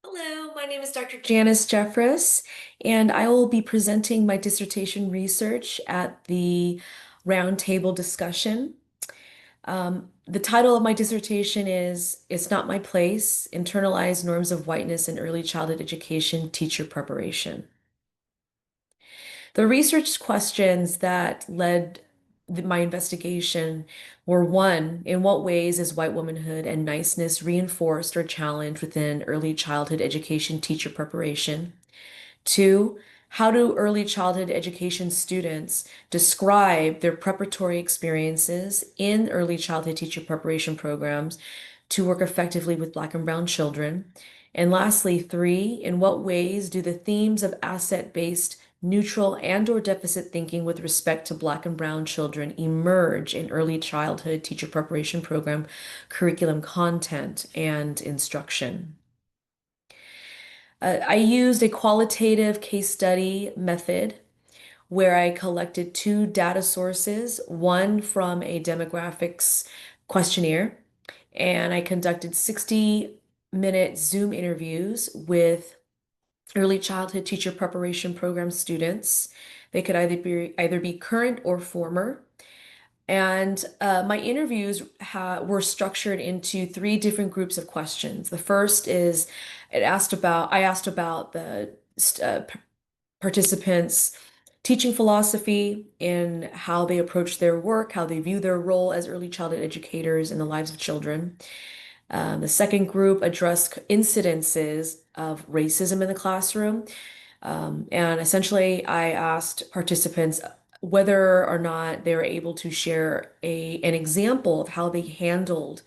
Hello, my name is Dr. Janice Jefferis, and I will be presenting my dissertation research at the roundtable discussion. The title of my dissertation is It's Not My Place, Internalized Norms of Whiteness in Early Childhood Education Teacher Preparation. The research questions that led my investigation were: one, in what ways is white womanhood and niceness reinforced or challenged within early childhood education teacher preparation? Two, how do early childhood education students describe their preparatory experiences in early childhood teacher preparation programs to work effectively with Black and Brown children? And lastly, three, in what ways do the themes of asset-based, neutral, and/or deficit thinking with respect to Black and Brown children emerge in early childhood teacher preparation program curriculum content and instruction? I used a qualitative case study method where I collected two data sources, one from a demographics questionnaire, and I conducted 60-minute Zoom interviews with early childhood teacher preparation program students. They could either be current or former. And my interviews were structured into three different groups of questions. The first is I asked about the participants' teaching philosophy in how they approach their work, how they view their role as early childhood educators in the lives of children. The second group addressed incidences of racism in the classroom. And essentially, I asked participants whether or not they were able to share an example of how they handled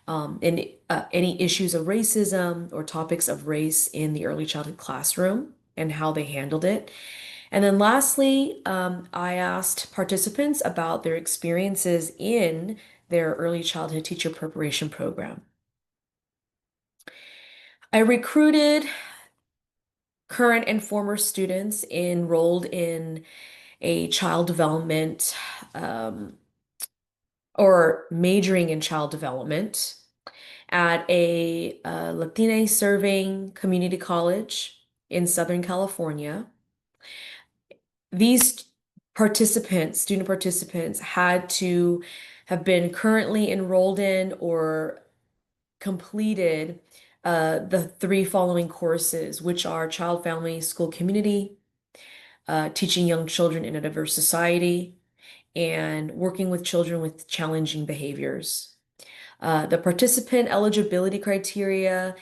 any issues of racism or topics of race in the early childhood classroom and how they handled it. And then lastly, I asked participants about their experiences in their early childhood teacher preparation program. I recruited current and former students enrolled in a child development or majoring in child development at a Latina serving community college in Southern California. These student participants, had to have been currently enrolled in or completed the three following courses, which are Child, Family, School, Community, Teaching Young Children in a Diverse Society, and Working with Children with Challenging Behaviors. The participant eligibility criteria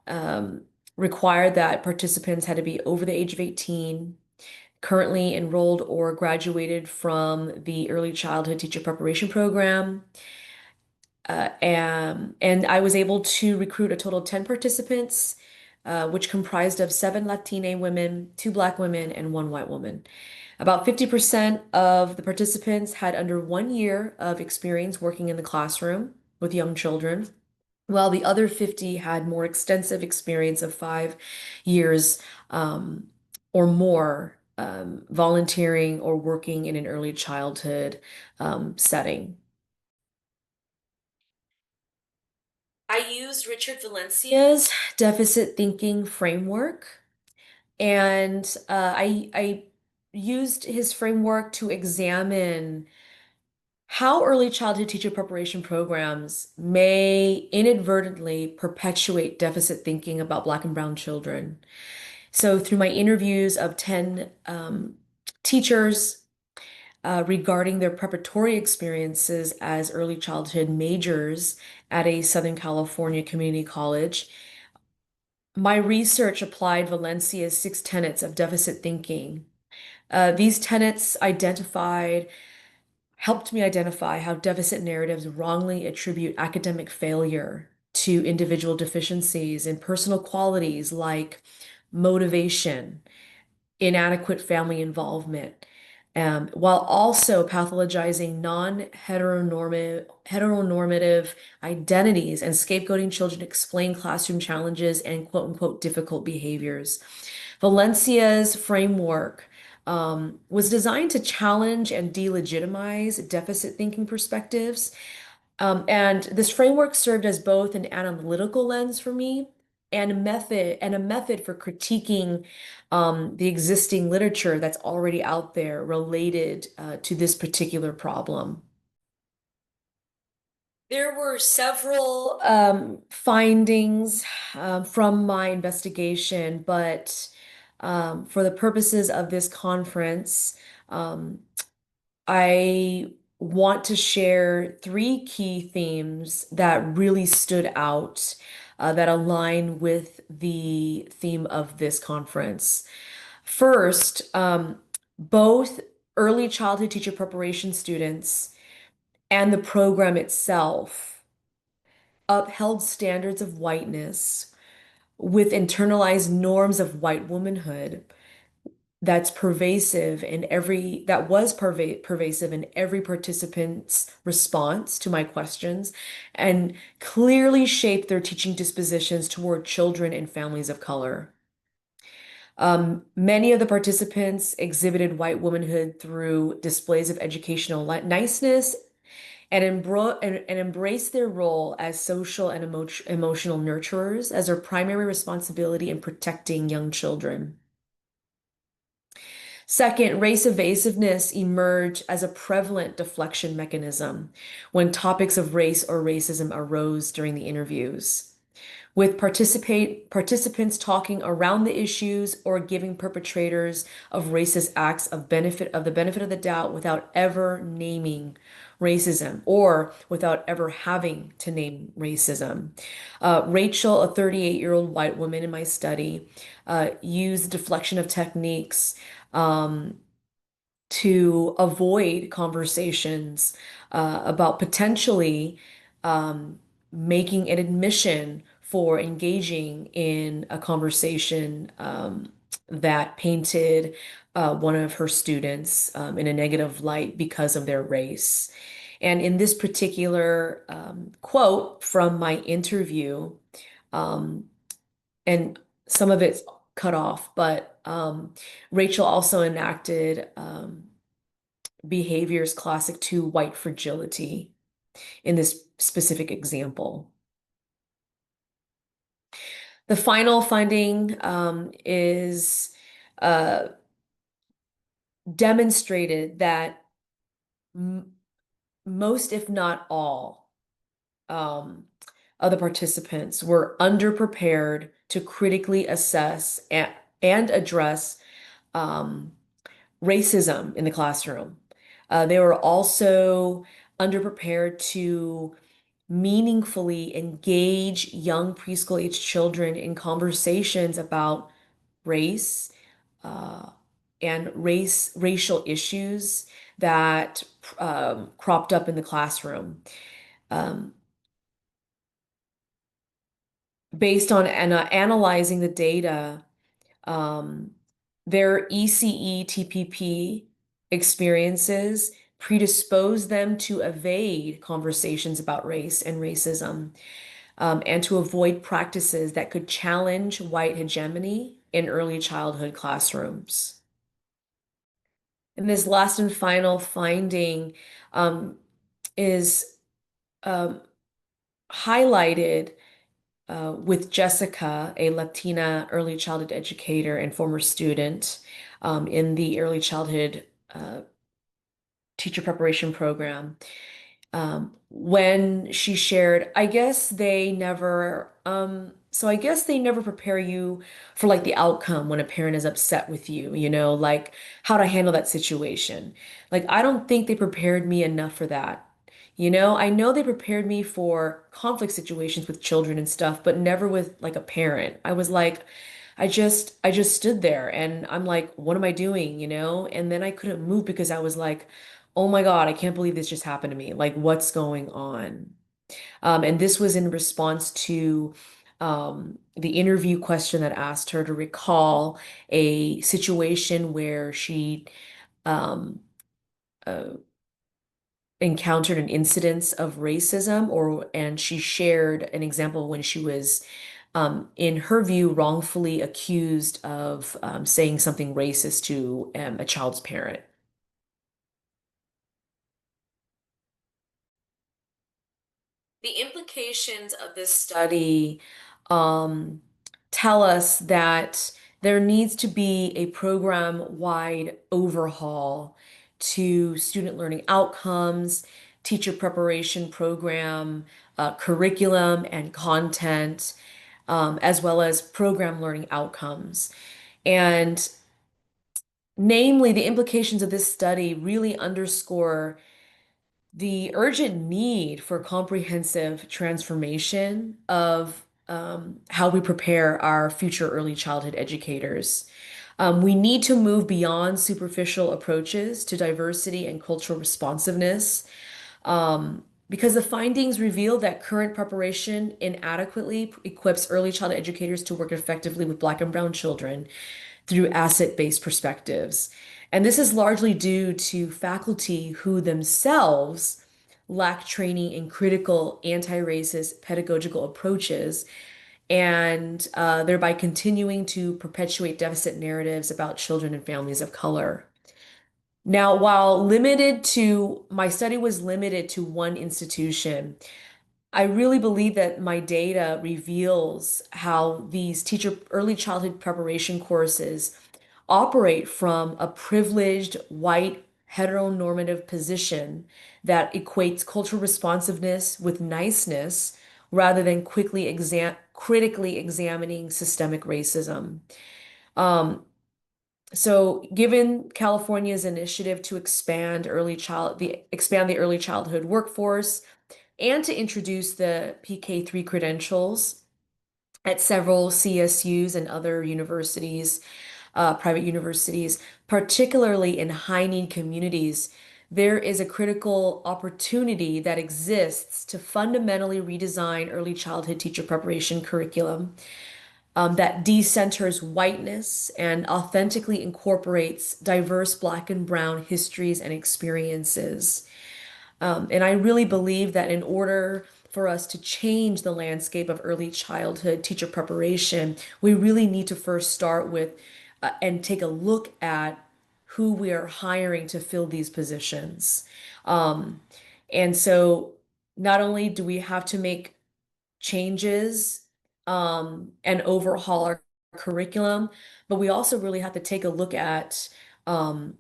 um, required that participants had to be over the age of 18, currently enrolled or graduated from the early childhood teacher preparation program. And I was able to recruit a total of 10 participants, which comprised of 7 Latina women, 2 Black women, and 1 white woman. About 50% of the participants had under 1 year of experience working in the classroom with young children, while the other 50 had more extensive experience of 5 years or more volunteering or working in an early childhood setting. I used Richard Valencia's deficit thinking framework, and I used his framework to examine how early childhood teacher preparation programs may inadvertently perpetuate deficit thinking about Black and Brown children. So, through my interviews of 10 teachers regarding their preparatory experiences as early childhood majors at a Southern California community college, my research applied Valencia's 6 tenets of deficit thinking. These tenets helped me identify how deficit narratives wrongly attribute academic failure to individual deficiencies in personal qualities like motivation, inadequate family involvement, while also pathologizing heteronormative identities and scapegoating children to explain classroom challenges and quote unquote difficult behaviors. Valencia's framework was designed to challenge and delegitimize deficit thinking perspectives. And this framework served as both an analytical lens for me and a method for critiquing the existing literature that's already out there related to this particular problem. There were several findings from my investigation, but for the purposes of this conference, um, I want to share three key themes that really stood out that align with the theme of this conference. First, both early childhood teacher preparation students and the program itself upheld standards of whiteness with internalized norms of white womanhood that was pervasive in every participant's response to my questions and clearly shaped their teaching dispositions toward children and families of color. Many of the participants exhibited white womanhood through displays of educational niceness and embrace their role as social and emotional nurturers as their primary responsibility in protecting young children. Second, race evasiveness emerged as a prevalent deflection mechanism when topics of race or racism arose during the interviews, with participants talking around the issues or giving perpetrators of racist acts of the benefit of the doubt without ever naming racism or without ever having to name racism. Rachel, a 38-year-old white woman in my study, used deflection of techniques um, to avoid conversations about potentially um, making an admission for engaging in a conversation that painted one of her students in a negative light because of their race. And in this particular quote from my interview, um, and some of it's cut off, but Rachel also enacted behaviors classic to white fragility in this specific example. The final finding is uh, demonstrated that m most, if not all, um, of the participants were underprepared to critically assess and address um, racism in the classroom. They were also underprepared to meaningfully engage young preschool age children in conversations about race uh, and racial issues that cropped up in the classroom. Um, Based on analyzing the data, um, their ECE TPP experiences predispose them to evade conversations about race and racism, and to avoid practices that could challenge white hegemony in early childhood classrooms. And this last and final finding is um, highlighted with Jessica, a Latina early childhood educator and former student in the early childhood teacher preparation program. When she shared, I guess they never prepare you for like the outcome when a parent is upset with you, like how to handle that situation. Like, I don't think they prepared me enough for that. I know they prepared me for conflict situations with children and stuff, but never with like a parent. I was like, I just stood there and I'm like, what am I doing, And then I couldn't move because I was like, oh my God, I can't believe this just happened to me. Like, what's going on? And this was in response to the interview question that asked her to recall a situation where she um, uh, encountered an incidence of racism, and she shared an example when she was, in her view, wrongfully accused of saying something racist to a child's parent. The implications of this study, um, tell us that there needs to be a program-wide overhaul to student learning outcomes, teacher preparation program, curriculum and content, as well as program learning outcomes. And namely, the implications of this study really underscore the urgent need for comprehensive transformation of how we prepare our future early childhood educators. We need to move beyond superficial approaches to diversity and cultural responsiveness, because the findings reveal that current preparation inadequately equips early childhood educators to work effectively with Black and Brown children through asset-based perspectives. And this is largely due to faculty who themselves lack training in critical anti-racist pedagogical approaches and thereby continuing to perpetuate deficit narratives about children and families of color. Now, while my study was limited to one institution, I really believe that my data reveals how these teacher early childhood preparation courses operate from a privileged white heteronormative position that equates cultural responsiveness with niceness rather than critically examining systemic racism. Um, so, given California's initiative to expand the early childhood workforce and to introduce the PK3 credentials at several CSUs and other universities, private universities, particularly in high-need communities, there is a critical opportunity that exists to fundamentally redesign early childhood teacher preparation curriculum that decenters whiteness and authentically incorporates diverse Black and Brown histories and experiences. And I really believe that in order for us to change the landscape of early childhood teacher preparation, we really need to first start with and take a look at who we are hiring to fill these positions. Um, and so not only do we have to make changes and overhaul our curriculum, but we also really have to take a look at um,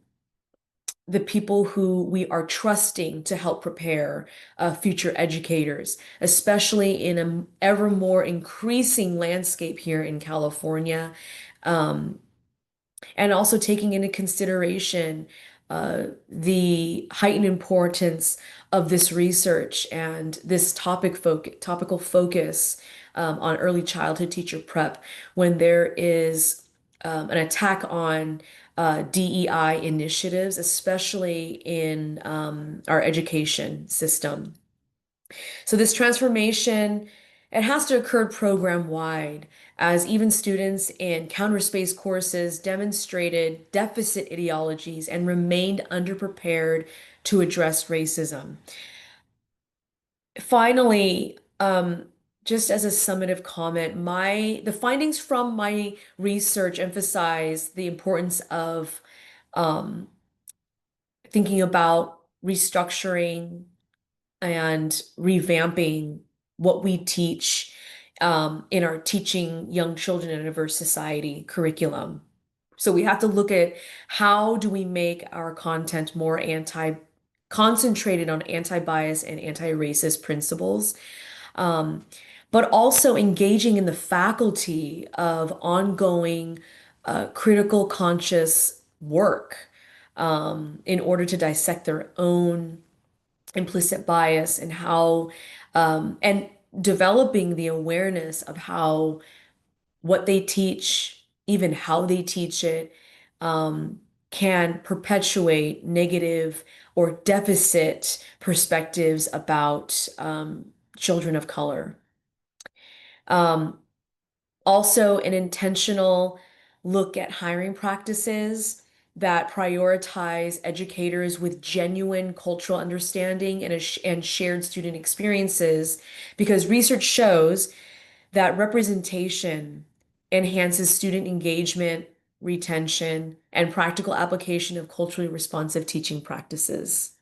the people who we are trusting to help prepare future educators, especially in an ever more increasing landscape here in California. Um, and also taking into consideration the heightened importance of this research and this topical focus on early childhood teacher prep when there is an attack on DEI initiatives, especially in our education system. So this transformation, it has to occur program wide, as even students in counter-space courses demonstrated deficit ideologies and remained underprepared to address racism. Finally, just as a summative comment, the findings from my research emphasize the importance of um, thinking about restructuring and revamping what we teach in our teaching young children in a diverse society curriculum. So we have to look at how do we make our content more concentrated on anti-bias and anti-racist principles, um, but also engaging in the faculty of ongoing critical conscious work in order to dissect their own implicit bias and and developing the awareness of how what they teach, even how they teach it, um, can perpetuate negative or deficit perspectives about children of color. Um, Also, an intentional look at hiring practices that prioritize educators with genuine cultural understanding and shared student experiences, because research shows that representation enhances student engagement, retention, and practical application of culturally responsive teaching practices.